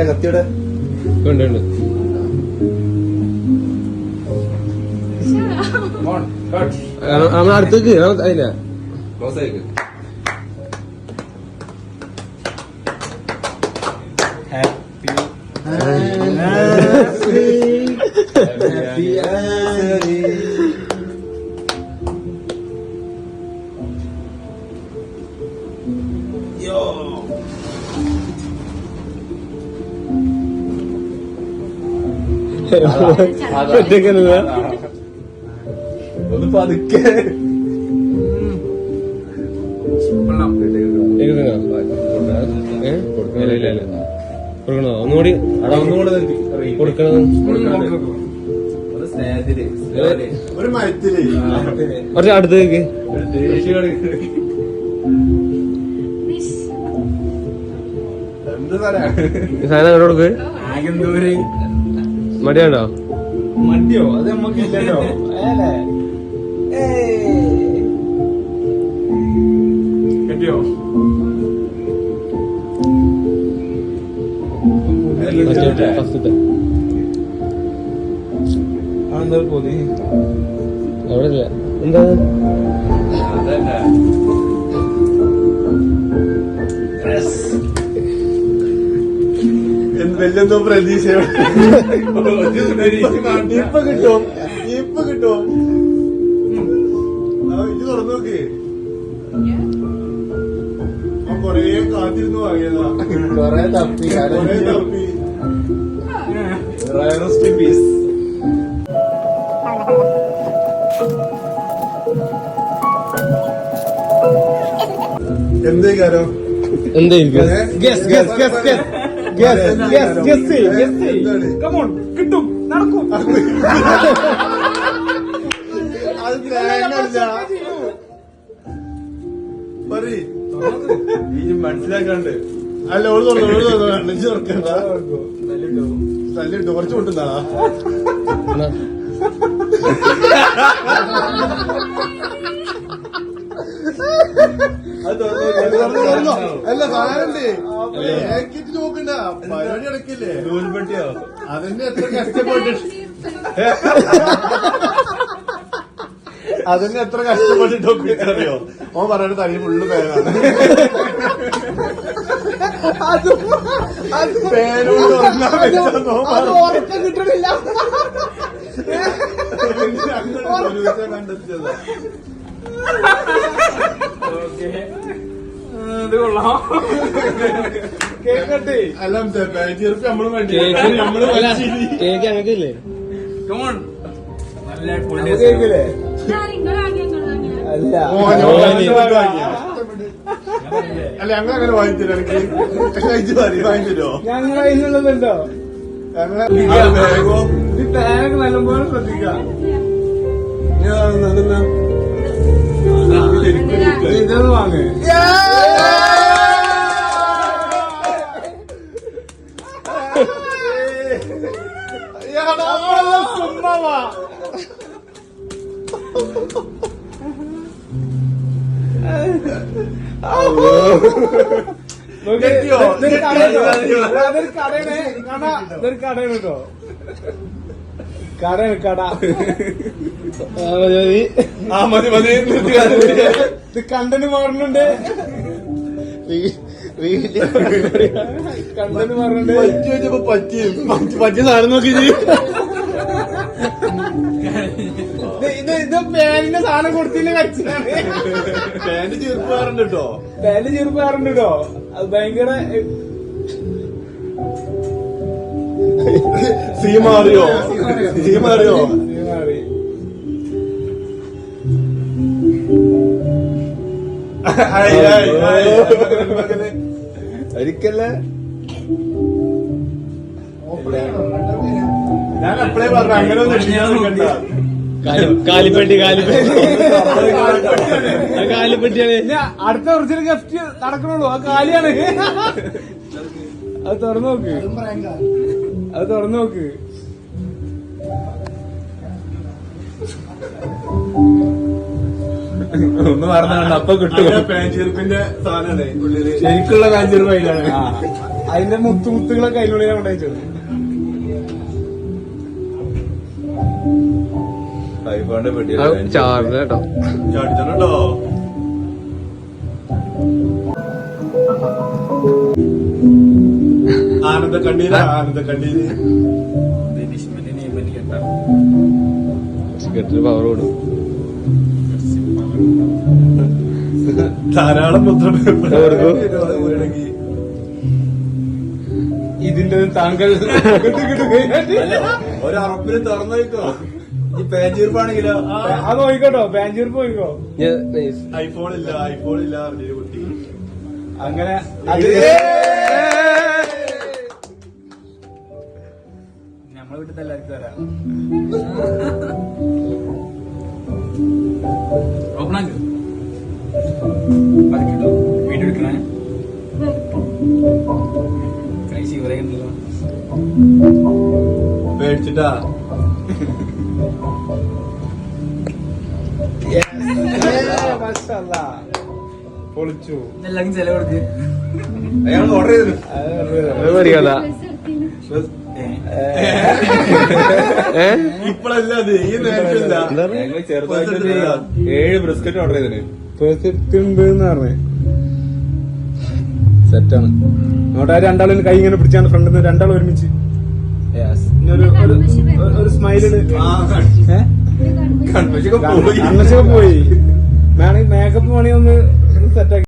കത്തിയുടെ ഉണ്ട് നമ്മൾ അടുത്തേക്ക് അതില്ല ക്ലോസ് ആയിക്ക്. ഒന്ന് പതുക്കെ കൊടുക്കണോ ഒന്നുകൂടി കൊടുക്കണത് സ്നേഹത്തില് ഒരു മരത്തില് കുറച്ച് അടുത്തേക്ക് എന്ത് പറയാ സാധനം അങ്ങോട്ട് കൊടുക്ക്. ആകെന്തോര് മടിയാണ്ടോ? മണ്ടിയോ അത് നമ്മക്ക് ഇല്ലല്ലോ. കിട്ടിയോ? ഫസ്റ്റത്തെ അതെന്താ പോന്നി അവിടെ ഇല്ല. എന്താ അതന്നെ വലിയെന്തോ പ്രതീക്ഷ. ഇപ്പൊ കിട്ടും ഇപ്പൊ കിട്ടും. ഇത് തുറന്നു നോക്ക്. കൊറേ കാത്തിരുന്ന് വാങ്ങിയതാ. കൊറേ തപ്പി റയറസ്റ്റ് പീസ്. എന്തേക്കാരോ എന്തായിരിക്കും? കിട്ടും നടക്കും. അത് മനസ്സിലാക്കാണ്ട് അല്ല ഓള് തുറക്കണ്ട. തല്ലിട്ടു കുറച്ച് കൊണ്ടുണ്ടാ. അല്ല സാധനല്ലേ നോക്കണ്ട പരിപാടി അടക്കില്ലേ നൂൽപെട്ടിയോ അതിന്റെ എത്ര കഷ്ടപ്പെട്ടിട്ട് അതിന് എത്ര കഷ്ടപ്പെട്ടിട്ട് ഒപ്പിക്കറിയോ? ഓൻ പറയണ തനി ഫുള്ള് പേരാണ്. പേരോട് കിട്ടണില്ല. കണ്ടെത്തിയതാ. കേക്കട്ടെ അല്ല ചേർപ്പ് നമ്മള് വേണ്ടി കേക്ക് അങ്ങക്കില്ലേ? കേക്കില്ലേ? അല്ല അല്ല ഞങ്ങൾ അങ്ങനെ വാങ്ങിച്ചില്ല. എനിക്ക് വാങ്ങിച്ചിട്ടോ? ഞങ്ങൾ അതിനുള്ളതുണ്ടോ? ബാഗ് നല്ലപോലെ ശ്രദ്ധിക്കാം. ഇതൊന്ന് വാങ്ങ്. സുമ്മാവാ ഇതൊരു കടയാണ് കേട്ടോ. കടയാണ് കട. ആ മതി മതി. ഇത് കണ്ടന് മാറുന്നുണ്ട്. കണ്ടന് മാറുന്നുണ്ട്. പറ്റിയ സാധനം നോക്കി. ഇത് പാനിന്റെ സാധനം കൊടുത്തില്ല കച്ചിലാണ്. പാന്റ് ചീർപ്പാറുണ്ട് കേട്ടോ. പാന്റ് ചീർപ്പാറുണ്ട് കേട്ടോ. അത് ഭയങ്കര സീ മാറിയോ? ഒരിക്കല്ലേ ഞാൻ എപ്പോഴേ പറഞ്ഞു അങ്ങനെ ഒന്നും കാലിപ്പെട്ടിയാണ്. അടുത്ത ഒറിജിനൽ ഗിഫ്റ്റ് നടക്കണുള്ളൂ. ആ കാലിയാണ്. അത് തുറന്നു നോക്ക്. ഒന്ന് പറഞ്ഞാണ് അപ്പൊ കിട്ടും. പാൻചീർപ്പിന്റെ സാധനമാണ് ഉള്ളില്. ശരിക്കുള്ള പാൻചീർപ്പ് അതിലാണ്. അതിന്റെ മുത്തുകളൊക്കെ അതിനുള്ളിലാണ് കൊണ്ടുവച്ചത്. ചാറില്ല കേട്ടോ. ചാടിച്ചോ. ആനന്ദ കണ്ണീര് സിഗരറ്റിന് പവർ കൂടും. ധാരാളം മുദ്ര ഇതിന്റെ താങ്കൾ ഒരറപ്പിന് തുറന്നോയിക്കോ. ഈ പേഞ്ചീർപ്പാണെങ്കിലോ അത് നോയിക്കോട്ടോ, ബാഞ്ചീർപ്പ് പോയിക്കോ. ഐഫോൺ ഇല്ല അറിഞ്ഞൊരു കുട്ടി അങ്ങനെ നമ്മളെ വീട്ടിൽ എല്ലാവർക്കും തരാം. ഓപ്പണാക്ക് വീഡിയോ എടുക്കണേ. കൈ ശിവരണ്ടല്ലോ പേടിച്ചിട്ടാ. പൊളിച്ചു. എല്ലാവർക്കും ചെലവെടുക്ക്. അയാൾ ഓർഡർ ചെയ്തു. അത് മതിയല്ല. ഇപ്പഴല്ല അത്, ഈ നേരത്തില്ല. ചെറുതായിട്ട് 7 ബ്രിസ്ക്കറ്റ് ഓർഡർ ചെയ്തേ. ഉണ്ട് പറഞ്ഞേ. സെറ്റാണ്. നോട്ടാ രണ്ടാളും കൈ ഇങ്ങനെ പിടിച്ചാണ് ഫ്രണ്ടിൽ നിന്ന് രണ്ടാളും ഒരുമിച്ച് ഒരു സ്മൈലിട്. കൺവെൻഷൊക്കെ പോയി. അന്നശൊക്കെ പോയി. മേക്കപ്പ് പണി ഒന്ന് സെറ്റാക്കി.